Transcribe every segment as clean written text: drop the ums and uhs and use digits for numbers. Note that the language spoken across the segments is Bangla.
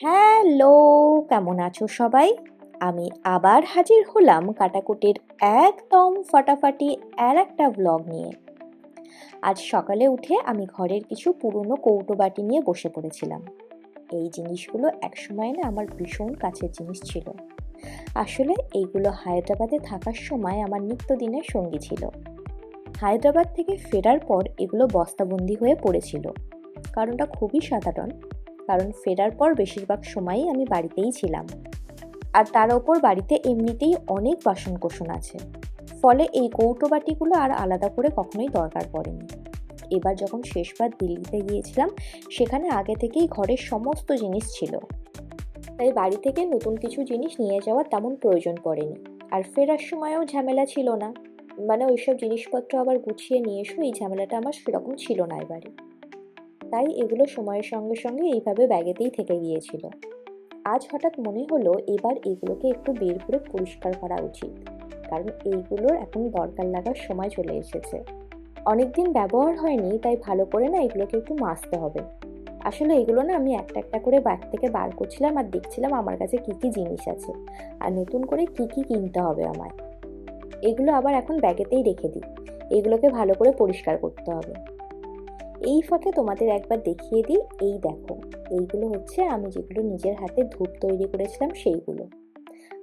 হ্যালো, কেমন আছো সবাই? আমি আবার হাজির হলাম কাটাকুটির একদম ফাটাফাটি একটা ব্লগ নিয়ে। আজ সকালে উঠে আমি ঘরের কিছু পুরনো কৌটো বাটি নিয়ে বসে পড়েছিলাম। এই জিনিসগুলো একসময় না আমার ভীষণ কাছের জিনিস ছিল। আসলে এইগুলো হায়দ্রাবাদে থাকার সময় আমার নিত্যদিনের সঙ্গী ছিল। হায়দ্রাবাদ থেকে ফেরার পর এগুলো বস্তাবন্দি হয়ে পড়েছিল। কারণটা খুবই সাধারণ, কারণ ফেরার পর বেশিরভাগ সময়ই আমি বাড়িতেই ছিলাম। আর তার ওপর বাড়িতে এমনিতেই অনেক বাসনকোসন আছে, ফলে এই কৌটো বাটিগুলো আর আলাদা করে কখনোই দরকার পড়েনি। এবার যখন শেষবার দিল্লিতে গিয়েছিলাম, সেখানে আগে থেকেই ঘরের সমস্ত জিনিস ছিল, তাই বাড়ি থেকে নতুন কিছু জিনিস নিয়ে যাওয়ার তেমন প্রয়োজন পড়েনি। আর ফেরার সময়ও ঝামেলা ছিল না, মানে ওইসব জিনিসপত্র আবার গুছিয়ে নিয়ে এসো, এই ঝামেলাটা আমার সেরকম ছিল না এবারে। তাই এগুলো সময়ের সঙ্গে সঙ্গে এইভাবে ব্যাগেতেই থেকে গিয়েছিল। আজ হঠাৎ মনে হলো এবার এগুলোকে একটু বের করে পরিষ্কার করা উচিত, কারণ এইগুলোর এখন দরকার লাগার সময় চলে এসেছে। অনেকদিন ব্যবহার হয়নি, তাই ভালো করে না এগুলোকে একটু মাজতে হবে। আসলে এগুলো না আমি একটা একটা করে ব্যাগ থেকে বার করছিলাম আর দেখছিলাম আমার কাছে কি কি জিনিস আছে আর নতুন করে কি কি কিনতে হবে আমায়। এগুলো আবার এখন ব্যাগেতেই রেখে দিই, এগুলোকে ভালো করে পরিষ্কার করতে হবে। এই ফাঁকে তোমাদের একবার দেখিয়ে দিই, এই দেখো, এইগুলো হচ্ছে আমি যেগুলো নিজের হাতে ধূপ তৈরি করেছিলাম সেইগুলো।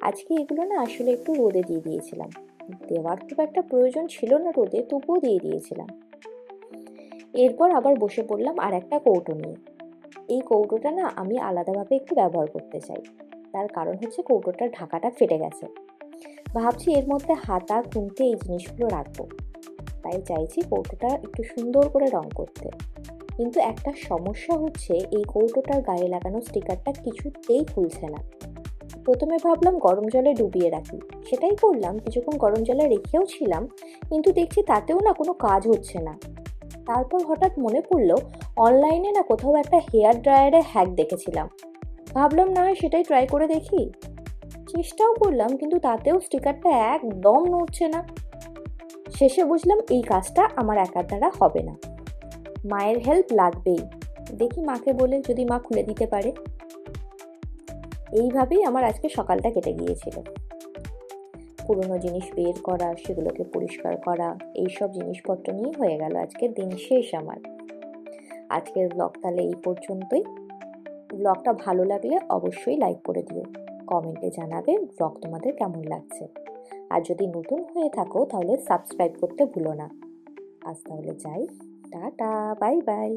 আজকে এগুলো না আসলে একটু রোদে দিয়ে দিয়েছিলাম, দেওয়ার খুব একটা প্রয়োজন ছিল না রোদে, তবুও দিয়ে দিয়েছিলাম। এরপর আবার বসে পড়লাম আর একটা কৌটো নিয়ে। এই কৌটোটা না আমি আলাদাভাবে একটু ব্যবহার করতে চাই। তার কারণ হচ্ছে কৌটোটার ঢাকাটা ফেটে গেছে। ভাবছি এর মধ্যে হাতা খুন্তি এই জিনিসগুলো রাখবো, তাই চাইছি কৌটোটা একটু সুন্দর করে রং করতে। কিন্তু একটা সমস্যা হচ্ছে, এই কৌটোটার গায়ে লাগানো স্টিকারটা কিছুতেই খুলছে না। প্রথমে ভাবলাম গরম জলে ডুবিয়ে রাখি, সেটাই করলাম, কিছুক্ষণ গরম জলে রেখেও ছিলাম, কিন্তু দেখছি তাতেও না কোনো কাজ হচ্ছে না। তারপর হঠাৎ মনে পড়লো অনলাইনে না কোথাও একটা হেয়ার ড্রায়ারে হ্যাক দেখেছিলাম। ভাবলাম না হয় সেটাই ট্রাই করে দেখি। চেষ্টাও করলাম, কিন্তু তাতেও স্টিকারটা একদম নড়ছে না। শেষে বুঝলাম এই কাজটা আমার একার দ্বারা হবে না, মায়ের হেল্প লাগবেই। দেখি মাকে বলে যদি মা খুলে দিতে পারে। এইভাবেই আমার আজকে সকালটা কেটে গিয়েছিল। পুরনো জিনিস বের করা, সেগুলোকে পরিষ্কার করা, এইসব জিনিসপত্র নিয়ে হয়ে গেল আজকের দিন শেষ আমার। আজকের ব্লগ তাহলে এই পর্যন্তই। ব্লগটা ভালো লাগলে অবশ্যই লাইক করে দিও, কমেন্টে জানাবে ব্লগ তোমাদের কেমন লাগছে। আর যদি নতুন হয়ে থাকো তাহলে সাবস্ক্রাইব করতে ভুলো না। আজ তাহলে যাই, টাটা, বাই বাই।